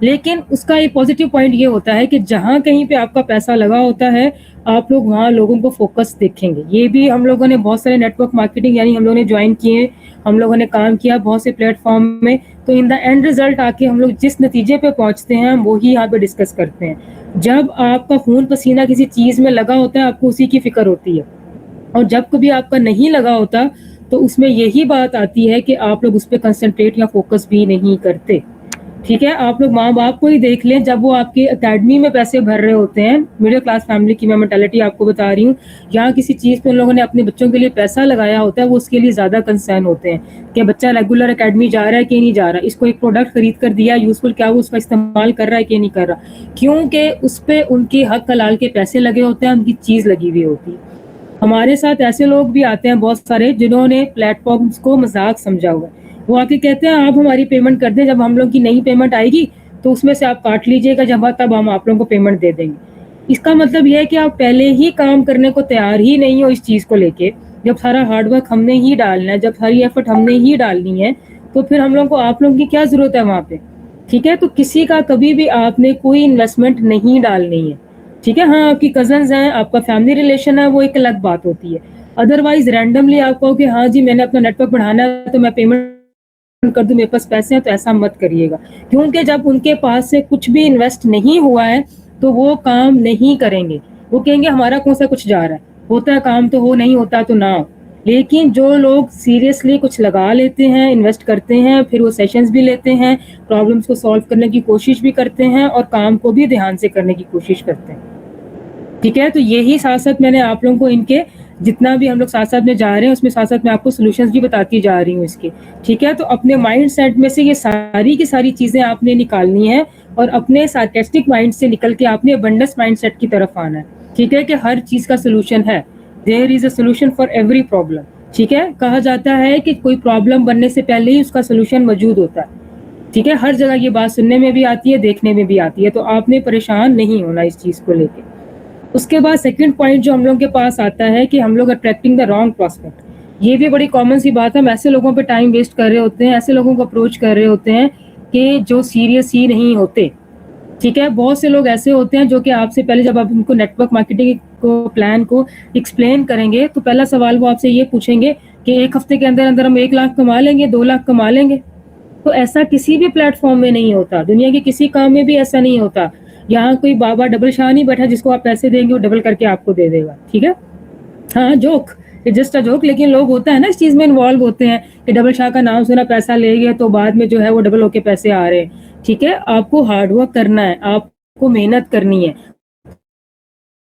لیکن اس کا ایک پازیٹیو پوائنٹ یہ ہوتا ہے کہ جہاں کہیں پہ آپ کا پیسہ لگا ہوتا ہے آپ لوگ وہاں لوگوں کو فوکس دیکھیں گے. یہ بھی ہم لوگوں نے بہت سارے نیٹ ورک مارکیٹنگ یعنی ہم لوگوں نے جوائن کیے, ہم لوگوں نے کام کیا بہت سے پلیٹ فارم میں, تو ان دا اینڈ ریزلٹ آ کے ہم لوگ جس نتیجے پہ پہنچتے ہیں ہم وہی یہاں پہ ڈسکس کرتے ہیں. جب آپ کا خون پسینہ کسی چیز میں لگا ہوتا ہے آپ کو اسی کی فکر ہوتی ہے, اور جب کبھی آپ کا نہیں لگا ہوتا تو اس میں یہی بات آتی ہے کہ آپ لوگ اس پہ کنسنٹریٹ یا فوکس بھی نہیں کرتے. ٹھیک ہے, آپ لوگ ماں باپ کو ہی دیکھ لیں, جب وہ آپ کے اکیڈمی میں پیسے بھر رہے ہوتے ہیں, مڈل کلاس فیملی کی میں مینٹلٹی آپ کو بتا رہی ہوں, یہاں کسی چیز پہ ان لوگوں نے اپنے بچوں کے لیے پیسہ لگایا ہوتا ہے وہ اس کے لیے زیادہ کنسرن ہوتے ہیں کہ بچہ ریگولر اکیڈمی جا رہا ہے کہ نہیں جا رہا, اس کو ایک پروڈکٹ خرید کر دیا یوزفل, کیا وہ اس کا استعمال کر رہا ہے کہ نہیں کر رہا, کیونکہ اس پہ ان کے حق حلال کے پیسے لگے ہوتے ہیں, ان کی چیز لگی ہوئی ہوتی ہے. ہمارے ساتھ ایسے لوگ بھی آتے ہیں بہت سارے جنہوں نے پلیٹ فارمز کو مذاق سمجھا ہوا ہے. وہ آ کے کہتے ہیں آپ ہماری پیمنٹ کر دیں, جب ہم لوگ کی نئی پیمنٹ آئے گی تو اس میں سے آپ کاٹ لیجئے گا, جب تب ہم آپ لوگوں کو پیمنٹ دے دیں گے. اس کا مطلب یہ ہے کہ آپ پہلے ہی کام کرنے کو تیار ہی نہیں ہو اس چیز کو لے کے. جب سارا ہارڈ ورک ہم نے ہی ڈالنا ہے, جب ساری ایفرٹ ہم نے ہی ڈالنی ہے, تو پھر ہم لوگوں کو آپ لوگوں کی کیا ضرورت ہے وہاں پہ. ٹھیک ہے, تو کسی کا کبھی بھی آپ نے کوئی انویسٹمنٹ نہیں ڈالنی ہے. ٹھیک ہے, ہاں آپ کی کزنز ہیں, آپ کا فیملی ریلیشن ہے, وہ ایک الگ بات ہوتی ہے. ادروائز رینڈملی آپ کہو کہ ہاں جی میں نے اپنا نیٹ ورک بڑھانا ہے تو میں پیمنٹ کر دوں, میرے پاس پیسے ہیں, تو ایسا مت کریے گا, کیونکہ جب ان کے پاس سے کچھ بھی انویسٹ نہیں ہوا ہے تو وہ کام نہیں کریں گے. وہ کہیں گے ہمارا کون سا کچھ جا رہا ہے, ہوتا ہے کام تو ہو, نہیں ہوتا تو نہ ہو. لیکن جو لوگ سیریسلی کچھ لگا لیتے ہیں, انویسٹ کرتے ہیں, پھر وہ سیشنز بھی لیتے ہیں, پرابلمس کو سالو کرنے کی کوشش بھی کرتے ہیں, اور کام کو بھی دھیان سے کرنے کی کوشش کرتے ہیں. ٹھیک ہے, تو یہی ساتھ ساتھ میں نے آپ لوگوں کو ان کے جتنا بھی ہم لوگ ساتھ ساتھ میں جا رہے ہیں اس میں ساتھ ساتھ میں آپ کو سولوشنز بھی بتاتی جا رہی ہوں اس کے. ٹھیک ہے, تو اپنے مائنڈ سیٹ میں سے یہ ساری کی ساری چیزیں آپ نے نکالنی ہیں, اور اپنے سارکیسٹک مائنڈ سے نکل کے آپ نے ابنڈنس مائنڈ سیٹ کی طرف آنا ہے. ٹھیک ہے, کہ ہر چیز کا سولوشن ہے, there is a solution for every problem. ٹھیک ہے, کہا جاتا ہے کہ کوئی پرابلم بننے سے پہلے ہی اس کا سولوشن موجود ہوتا ہے. ٹھیک ہے, ہر جگہ یہ بات سننے میں بھی آتی ہے, دیکھنے میں بھی آتی ہے, تو آپ نے پریشان نہیں ہونا اس چیز کو لے کے. اس کے بعد سیکنڈ پوائنٹ جو ہم لوگوں کے پاس آتا ہے کہ ہم لوگ اٹریکٹنگ دا رانگ پراسپیکٹ. یہ بھی بڑی کامن سی بات ہے, ہم ایسے لوگوں پہ ٹائم ویسٹ کر رہے ہوتے ہیں, ایسے لوگوں کو اپروچ کر رہے ہوتے ہیں کہ جو سیریس ہی نہیں ہوتے. ٹھیک ہے, بہت سے لوگ ایسے ہوتے ہیں جو کہ آپ سے پہلے جب آپ ان کو نیٹ ورک مارکیٹنگ کو پلان کو ایکسپلین کریں گے تو پہلا سوال وہ آپ سے یہ پوچھیں گے کہ ایک ہفتے کے اندر اندر ہم 1 لاکھ کما لیں گے, 2 لاکھ کما لیں گے. تو ایسا کسی بھی پلیٹ فارم میں نہیں ہوتا, دنیا کے کسی کام میں بھی ایسا نہیں ہوتا. یہاں کوئی بابا ڈبل شاہ نہیں بیٹھا جس کو آپ پیسے دیں گے وہ ڈبل کر کے آپ کو دے دے گا. ٹھیک ہے, ہاں جوک, جسٹ اے جوک, لیکن لوگ ہوتا ہے نا اس چیز میں انوالو ہوتے ہیں کہ ڈبل شاہ کا نام سنا, پیسہ لے گئے تو بعد میں جو ہے وہ ڈبل ہو کے پیسے آ رہے ہیں. ٹھیک ہے, آپ کو ہارڈ ورک کرنا ہے, آپ کو محنت کرنی ہے.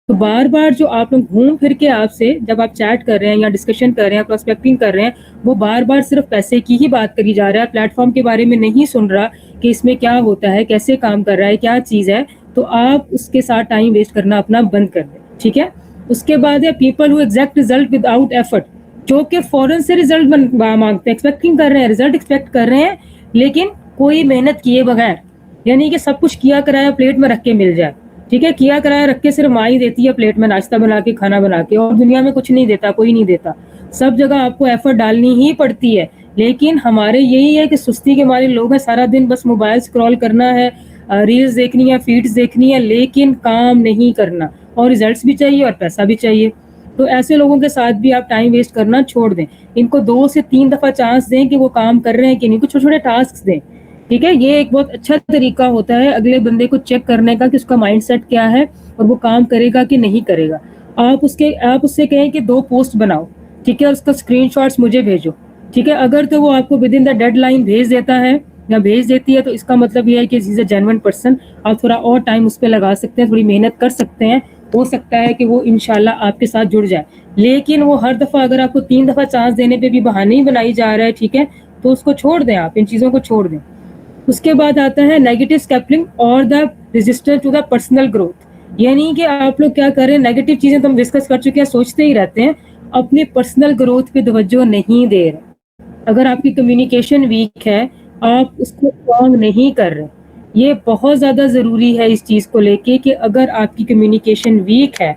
تو بار بار جو آپ لوگ گھوم پھر کے آپ سے جب آپ چیٹ کر رہے ہیں یا ڈسکشن کر رہے ہیں, پراسپیکٹنگ کر رہے ہیں, وہ بار بار صرف پیسے کی ہی بات کری جا رہا ہے, پلیٹ فارم کے بارے میں نہیں سن رہا کہ اس میں کیا ہوتا ہے, کیسے کام کر رہا ہے, کیا چیز ہے. تو آپ اس کے ساتھ ٹائم ویسٹ کرنا اپنا بند کر دیں. ٹھیک ہے, اس کے بعد ہے people who exact result without effort, جو کہ فوراً سے ریزلٹ مانگتے ہیں, ایکسپیکٹنگ کر رہے ہیں, ریزلٹ ایکسپیکٹ کر رہے ہیں, لیکن کوئی محنت کیے بغیر, یعنی کہ سب کچھ کیا کرایا پلیٹ میں رکھ کے مل جائے. ٹھیک ہے, کیا کرایا رکھ کے صرف ماں ہی دیتی ہے پلیٹ میں ناشتہ بنا کے, کھانا بنا کے, اور دنیا میں کچھ نہیں دیتا, کوئی نہیں دیتا. سب جگہ آپ کو ایفرٹ ڈالنی ہی پڑتی ہے. لیکن ہمارے یہی ہے کہ سستی کے ہمارے لوگ ہیں, سارا دن بس موبائل اسکرول کرنا ہے, ریلز دیکھنی ہے, فیڈز دیکھنی ہے, لیکن کام نہیں کرنا, اور ریزلٹس بھی چاہیے اور پیسہ بھی چاہیے. تو ایسے لوگوں کے ساتھ بھی آپ ٹائم ویسٹ کرنا چھوڑ دیں. ان کو 2 سے 3 دفعہ چانس دیں کہ وہ کام کر رہے ہیں کہ نہیں, کچھ چھوٹے چھوٹے ٹاسک دیں. ٹھیک ہے, یہ ایک بہت اچھا طریقہ ہوتا ہے اگلے بندے کو چیک کرنے کا کہ اس کا مائنڈ سیٹ کیا ہے اور وہ کام کرے گا کہ نہیں کرے گا. آپ اس سے کہیں کہ 2 پوسٹ بناؤ. ٹھیک ہے, اس کا اسکرین شاٹس مجھے بھیجو. ٹھیک ہے, اگر تو وہ آپ کو within the deadline بھیج دیتا ہے یا بھیج دیتی ہے تو اس کا مطلب یہ ہے کہ از اے جینوئن پرسن. آپ تھوڑا اور ٹائم اس پہ لگا سکتے ہیں, تھوڑی محنت کر سکتے ہیں, ہو سکتا ہے کہ وہ انشاءاللہ آپ کے ساتھ جڑ جائے. لیکن وہ ہر دفعہ اگر آپ کو 3 دفعہ چانس دینے پہ بھی بہانے ہی بنائی جا رہا ہے, ٹھیک ہے, تو اس کو چھوڑ دیں, آپ ان چیزوں کو چھوڑ دیں. اس کے بعد آتا ہے نیگیٹو اسکیپلنگ اور the register to the personal growth. یعنی کہ آپ لوگ کیا کر رہے ہیں, نیگیٹو چیزیں تو ہم ڈسکس کر چکے ہیں, سوچتے ہی رہتے ہیں, اپنی پرسنل گروتھ پہ توجہ نہیں دے رہے. اگر آپ کی کمیونیکیشن ویک ہے, آپ اس کو اسٹرانگ نہیں کر رہے. یہ بہت زیادہ ضروری ہے اس چیز کو لے کے کہ اگر آپ کی کمیونیکیشن ویک ہے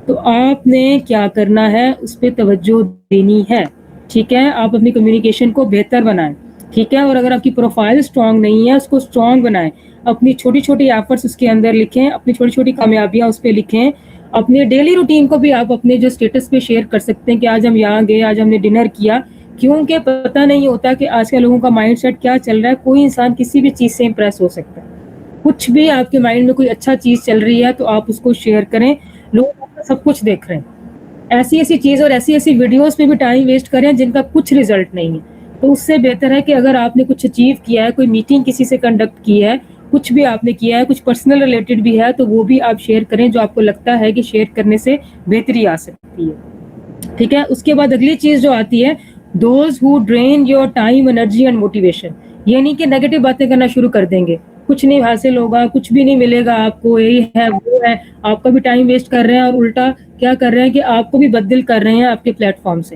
تو آپ نے کیا کرنا ہے, اس پہ توجہ دینی ہے. ٹھیک ہے, آپ اپنی کمیونیکیشن کو بہتر بنائیں. ٹھیک ہے. اور اگر آپ کی پروفائل اسٹرانگ نہیں ہے اس کو اسٹرانگ بنائیں, اپنی چھوٹی چھوٹی ایفرٹس اس کے اندر لکھیں, اپنی چھوٹی چھوٹی کامیابیاں اس پہ لکھیں, اپنے ڈیلی روٹین کو بھی آپ اپنے جو اسٹیٹس پہ شیئر کر سکتے ہیں کہ آج ہم یہاں گئے, آج ہم نے ڈنر کیا, کیونکہ پتہ نہیں ہوتا کہ آج کل لوگوں کا مائنڈ سیٹ کیا چل رہا ہے. کوئی انسان کسی بھی چیز سے امپریس ہو سکتا ہے, کچھ بھی آپ کے مائنڈ میں کوئی اچھا چیز چل رہی ہے تو آپ اس کو شیئر کریں, لوگ آپ کا سب کچھ دیکھ رہے ہیں. ایسی ایسی چیز اور ایسی ایسی ویڈیوز پہ بھی ٹائم ویسٹ کریں جن کا کچھ رزلٹ نہیں ہے. تو اس سے بہتر ہے کہ اگر آپ نے کچھ اچیو کیا ہے, کوئی میٹنگ کسی سے کنڈکٹ کی ہے, کچھ بھی آپ نے کیا ہے, کچھ پرسنل ریلیٹڈ بھی ہے, تو وہ بھی آپ شیئر کریں جو آپ کو لگتا ہے کہ شیئر کرنے سے بہتری آ سکتی ہے. ٹھیک ہے. اس کے بعد اگلی چیز جو آتی ہے, those who drain your time, energy and motivation. یعنی کہ نیگیٹو باتیں کرنا شروع کر دیں گے, کچھ نہیں حاصل ہوگا, کچھ بھی نہیں ملے گا آپ کو, یہی ہے وہ ہے, آپ کا بھی ٹائم ویسٹ کر رہے ہیں اور الٹا کیا کر رہے ہیں کہ آپ کو بھی بددل کر رہے ہیں آپ کے پلیٹ فارم سے.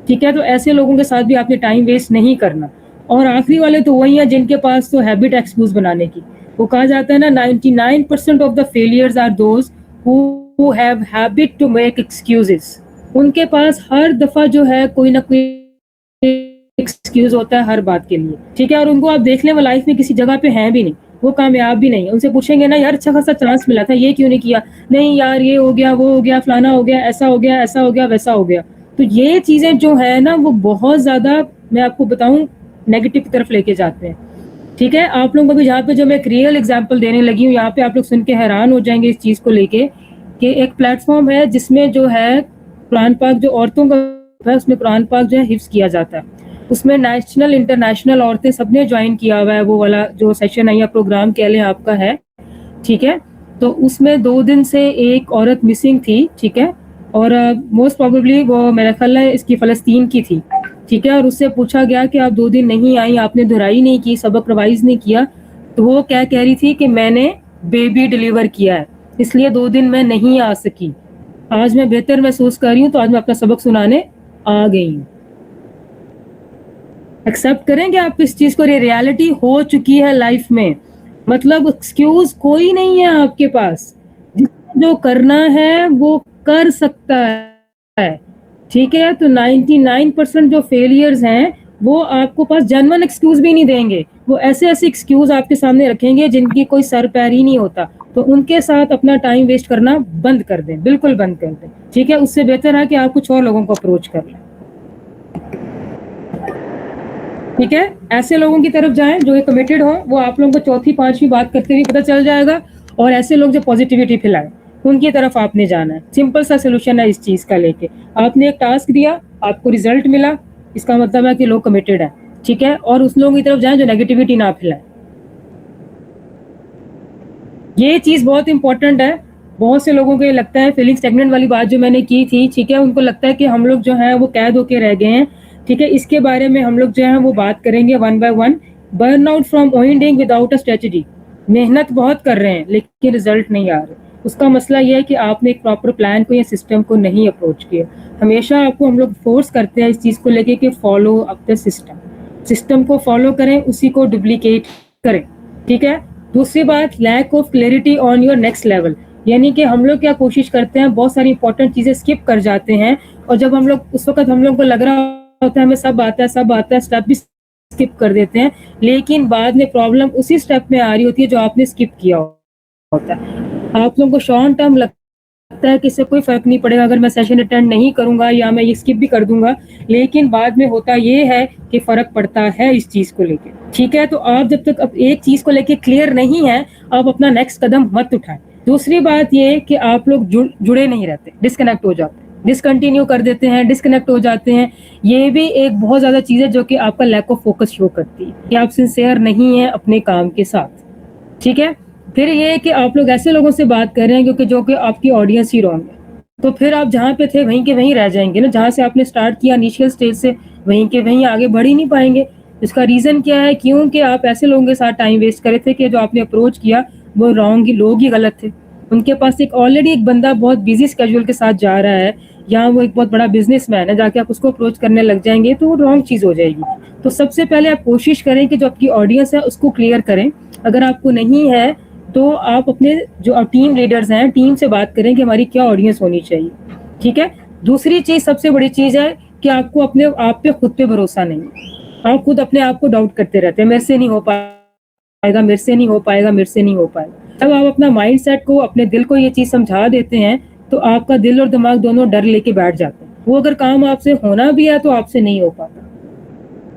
ٹھیک ہے. تو ایسے لوگوں کے ساتھ بھی آپ نے ٹائم ویسٹ نہیں کرنا. اور آخری والے تو وہی ہیں جن کے پاس تو ہیبٹ ایکسکیوز بنانے کی, وہ کہا جاتا ہے نا 99% of the failures are those who have habit to make excuses. ان کے پاس ہر دفعہ جو ہے کوئی نہ کوئی ایکسکیوز ہوتا ہے ہر بات کے لیے. ٹھیک ہے. اور ان کو آپ دیکھ لیں وہ لائف میں کسی جگہ پہ ہیں بھی نہیں, وہ کامیاب بھی نہیں. ان سے پوچھیں گے نا یار اچھا خاصا چانس ملا تھا, یہ کیوں نہیں کیا, نہیں یار یہ ہو گیا, وہ ہو گیا, فلانا ہو گیا, ایسا ہو گیا, ایسا ہو گیا, ویسا ہو گیا. تو یہ چیزیں جو ہے نا وہ بہت زیادہ, میں آپ کو بتاؤں, نیگیٹو کی طرف لے کے جاتے ہیں. ٹھیک ہے. آپ لوگوں کو بھی جہاں پہ جو میں ایک ریئل ایگزامپل دینے لگی ہوں, یہاں پہ آپ لوگ سن کے حیران ہو جائیں گے اس چیز کو لے کے, کہ ایک پلیٹ فارم ہے جس میں جو ہے قرآن پاک جو عورتوں کا ہے اس میں قرآن پاک جو ہے حفظ کیا جاتا ہے. اس میں نیشنل انٹرنیشنل عورتیں سب نے جوائن کیا ہوا ہے, وہ والا جو سیشن ہے یا پروگرام کہہ لیں آپ کا ہے. ٹھیک ہے. تو اس میں 2 دن سے ایک عورت مسنگ تھی. ٹھیک ہے. اور موسٹ پروبیبلی وہ میرا خیال ہے اس کی فلسطین کی تھی. ٹھیک ہے. اور اس سے پوچھا گیا کہ آپ 2 دن نہیں آئی, آپ نے دہرائی نہیں کی, سبق ریوائز نہیں کیا. تو وہ کیا کہہ رہی تھی کہ میں نے بیبی ڈیلیور کیا ہے اس لیے 2 دن میں نہیں آ سکی. آج میں بہتر محسوس کر رہی ہوں تو آج میں اپنا سبق سنانے آ گئی ہوں. ایکسیپٹ کریں کہ آپ اس چیز کو, یہ ریالٹی ہو چکی ہے لائف میں. مطلب ایکسکیوز کوئی نہیں ہے آپ کے پاس, جو کرنا ہے وہ کر سکتا ہے. ٹھیک ہے. تو 99% جو فیلئرز ہیں وہ آپ کو پاس جنون ایکسکیوز بھی نہیں دیں گے, وہ ایسے ایسے ایکسکیوز آپ کے سامنے رکھیں گے جن کی کوئی سر پیر ہی نہیں ہوتا. تو ان کے ساتھ اپنا ٹائم ویسٹ کرنا بند کر دیں, بالکل بند کر دیں. ٹھیک ہے. اس سے بہتر ہے کہ آپ کچھ اور لوگوں کو اپروچ کر لیں. ٹھیک ہے. ایسے لوگوں کی طرف جائیں جو کمیٹڈ ہوں, وہ آپ لوگوں کو چوتھی پانچویں بات کرتے ہوئے پتہ چل جائے گا. اور ایسے لوگ جو پازیٹیوٹی پھیلائیں ان کی طرف آپ نے جانا ہے. سمپل سا سولوشن ہے اس چیز کا لے کے. آپ نے ایک ٹاسک دیا, آپ کو رزلٹ ملا, اس کا مطلب ہے کہ لوگ کمیٹڈ ہیں. ٹھیک ہے. اور اس لوگوں کی طرف جائیں جو نیگیٹیوٹی نہ پھیلائیں. یہ چیز بہت امپورٹنٹ ہے. بہت سے لوگوں کو یہ لگتا ہے, فیلنگ اسٹیگننٹ والی بات جو میں نے کی تھی, ٹھیک ہے, ان کو لگتا ہے کہ ہم لوگ جو ہیں وہ قید ہو کے رہ گئے ہیں. ٹھیک ہے. اس کے بارے میں ہم لوگ جو ہیں وہ بات کریں گے 1 by 1. Burn out from avoiding without a strategy. محنت بہت کر رہے ہیں لیکن رزلٹ نہیں آ رہے. اس کا مسئلہ یہ ہے کہ آپ نے ایک پراپر پلان کو یا سسٹم کو نہیں اپروچ کیا. ہمیشہ آپ کو ہم لوگ فورس کرتے ہیں اس چیز کو لے کے کہ follow up the system. System کو فالو کریں, اسی کو ڈپلیکیٹ کریں. ٹھیک ہے. دوسری بات, lack of clarity on your next level. یعنی کہ ہم لوگ کیا کوشش کرتے ہیں, بہت ساری امپورٹنٹ چیزیں اسکپ کر جاتے ہیں, اور جب ہم لوگ اس وقت ہم لوگ کو لگ رہا ہوتا ہے ہمیں سب آتا ہے, اسٹیپ بھی اسکپ کر دیتے ہیں, لیکن بعد میں پرابلم اسی اسٹیپ میں آ رہی ہوتی ہے جو آپ نے اسکپ کیا ہوتا ہے. آپ لوگوں کو شارٹ ٹرم لگتا ہے کہ اس سے کوئی فرق نہیں پڑے گا اگر میں سیشن اٹینڈ نہیں کروں گا یا میں یہ اسکپ بھی کر دوں گا, لیکن بعد میں ہوتا یہ ہے کہ فرق پڑتا ہے اس چیز کو لے کے. ٹھیک ہے. تو آپ جب تک اب ایک چیز کو لے کے کلیئر نہیں ہے, آپ اپنا نیکسٹ قدم مت اٹھائیں. دوسری بات یہ کہ آپ لوگ جڑے نہیں رہتے, ڈسکنیکٹ ہو جاتے ہیں, ڈسکنٹینیو کر دیتے ہیں, ڈسکنیکٹ ہو جاتے ہیں. یہ بھی ایک بہت زیادہ چیز ہے جو کہ آپ کا لیک آف فوکس شو کرتی ہے کہ آپ سنسیئر نہیں ہیں اپنے کام کے ساتھ. ٹھیک ہے. پھر یہ کہ آپ لوگ ایسے لوگوں سے بات کر رہے ہیں جو کہ آپ کی آڈینس ہی رانگ ہے, تو پھر آپ جہاں پہ تھے وہیں کے وہیں رہ جائیں گے نا. جہاں سے آپ نے اسٹارٹ کیا انیشیل اسٹیج سے, وہیں کے وہیں آگے بڑھ ہی نہیں پائیں گے. اس کا ریزن کیا ہے, کیونکہ آپ ایسے لوگوں کے ساتھ ٹائم ویسٹ کرے تھے کہ جو آپ نے اپروچ کیا وہ رانگ ہی لوگ ہی غلط تھے. ان کے پاس آلریڈی ایک بندہ بہت بزی اسکیجول کے ساتھ جا رہا ہے, یا وہ ایک بہت بڑا بزنس مین ہے, جا کے آپ اس کو اپروچ کرنے لگ جائیں گے تو وہ رانگ چیز ہو جائے گی. تو سب سے پہلے آپ کوشش کریں کہ جو آپ کی آڈینس ہے اس کو کلیئر کریں. اگر آپ کو نہیں ہے تو آپ اپنے جو ٹیم لیڈرز ہیں, ٹیم سے بات کریں کہ ہماری کیا آڈینس ہونی چاہیے. ٹھیک ہے. دوسری چیز, سب سے بڑی چیز ہے کہ آپ کو اپنے آپ پہ خود پہ بھروسہ نہیں. آپ خود اپنے آپ کو ڈاؤٹ کرتے رہتے ہیں, میرے سے نہیں ہو پائے گا, میرے سے نہیں ہو پائے گا, میرے سے نہیں ہو پائے گا. جب آپ اپنا مائنڈ سیٹ کو, اپنے دل کو یہ چیز سمجھا دیتے ہیں تو آپ کا دل اور دماغ دونوں ڈر لے کے بیٹھ جاتے ہیں. وہ اگر کام آپ سے ہونا بھی ہے تو آپ سے نہیں ہو پاتا.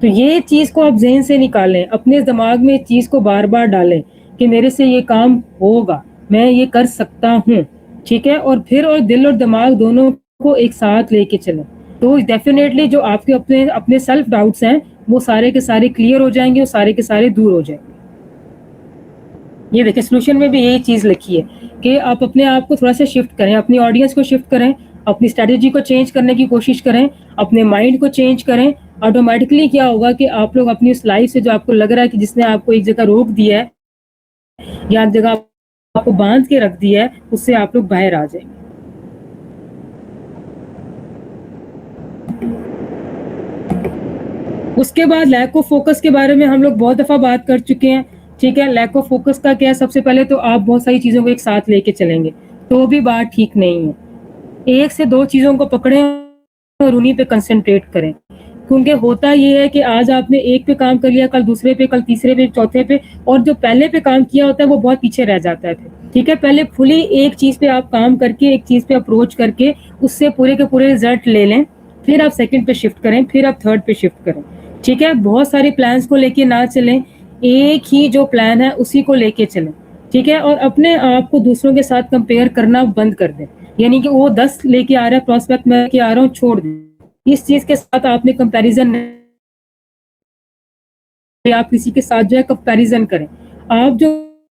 تو یہ چیز کو آپ ذہن سے نکالیں, اپنے دماغ میں اس چیز کو بار بار ڈالیں کہ میرے سے یہ کام ہوگا, میں یہ کر سکتا ہوں, ٹھیک ہے. اور پھر اور دل اور دماغ دونوں کو ایک ساتھ لے کے چلیں تو ڈیفینیٹلی جو آپ کے اپنے سیلف ڈاؤٹس ہیں وہ سارے کے سارے کلیئر ہو جائیں گے اور سارے کے سارے دور ہو جائیں گے. یہ دیکھیں سولوشن میں بھی یہی چیز لکھی ہے کہ آپ اپنے آپ کو تھوڑا سا شفٹ کریں, اپنی آڈینس کو شفٹ کریں, اپنی اسٹریٹجی کو چینج کرنے کی کوشش کریں, اپنے مائنڈ کو چینج کریں. آٹومیٹکلی کیا ہوگا کہ آپ لوگ اپنی اس لائف سے جو آپ کو لگ رہا ہے کہ جس نے آپ کو ایک جگہ روک دیا ہے یا ایک جگہ آپ کو باندھ کے رکھ دیا ہے, اس سے آپ لوگ باہر آ جائیں گے. اس کے بعد لیک آف فوکس کے بارے میں ہم لوگ بہت دفعہ بات کر چکے ہیں, ٹھیک ہے. لیک آف فوکس کا کیا ہے, سب سے پہلے تو آپ بہت ساری چیزوں کو ایک ساتھ لے کے چلیں گے تو بھی بات ٹھیک نہیں ہے. ایک سے دو چیزوں کو پکڑیں اور انہیں پہ کنسنٹریٹ کریں, کیونکہ ہوتا یہ ہے کہ آج آپ نے ایک پہ کام کر لیا, کل دوسرے پہ, کل تیسرے پہ, چوتھے پہ, اور جو پہلے پہ کام کیا ہوتا ہے وہ بہت پیچھے رہ جاتا ہے. ٹھیک ہے, پہلے فلی ایک چیز پہ آپ کام کر کے, ایک چیز پہ اپروچ کر کے اس سے پورے کے پورے رزلٹ لے لیں, پھر آپ سیکنڈ پہ شفٹ کریں, پھر آپ تھرڈ پہ شفٹ کریں. ٹھیک ہے, بہت سارے پلانس کو لے کے نہ چلیں, ایک ہی جو پلان ہے اسی کو لے کے چلیں. ٹھیک ہے, اور اپنے آپ کو دوسروں کے ساتھ کمپیئر کرنا بند کر دیں, یعنی کہ وہ 10 لے کے آ رہا ہے پراسپیکٹ, میں لے کے آ رہا ہوں, چھوڑ دیں. اس چیز کے ساتھ آپ نے کمپیریزن, آپ کسی کے ساتھ جو ہے کمپیریزن کریں. آپ جو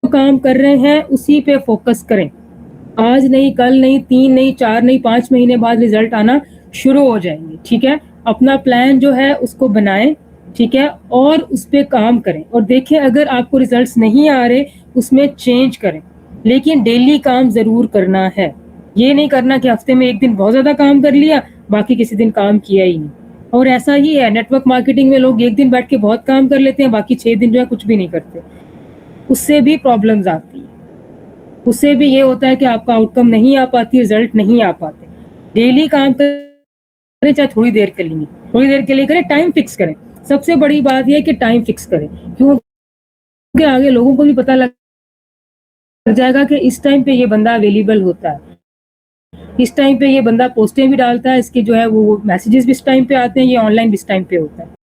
کام کر رہے ہیں اسی پہ فوکس کریں. آج نہیں, کل نہیں, 3 نہیں, 4 نہیں, 5 مہینے بعد رزلٹ آنا شروع ہو جائیں گے. ٹھیک ہے, اپنا پلان جو ہے اس کو بنائیں, ٹھیک ہے, اور اس پہ کام کریں, اور دیکھیں اگر آپ کو ریزلٹس نہیں آ رہے اس میں چینج کریں, لیکن ڈیلی کام ضرور کرنا ہے. یہ نہیں کرنا کہ ہفتے میں ایک دن بہت زیادہ کام کر لیا, باقی کسی دن کام کیا ہی نہیں. اور ایسا ہی ہے نیٹ ورک مارکیٹنگ میں, لوگ ایک دن بیٹھ کے بہت کام کر لیتے ہیں, باقی 6 دن جو ہے کچھ بھی نہیں کرتے. اس سے بھی پرابلمز آتی ہیں, اس سے بھی یہ ہوتا ہے کہ آپ کا آؤٹ کم نہیں آ پاتی, رزلٹ نہیں آ پاتے. ڈیلی کام کریں, چاہے تھوڑی دیر کے لیے, تھوڑی دیر کے لیے کریں, ٹائم فکس کریں. سب سے بڑی بات یہ ہے کہ ٹائم فکس کریں, کیونکہ آگے لوگوں کو بھی پتہ لگ جائے گا کہ اس ٹائم پہ یہ بندہ اویلیبل ہوتا ہے, اس ٹائم پہ یہ بندہ پوسٹیں بھی ڈالتا ہے, اس کے جو ہے وہ میسیجز بھی اس ٹائم پہ آتے ہیں, یہ آن لائن بھی اس ٹائم پہ ہوتا ہے.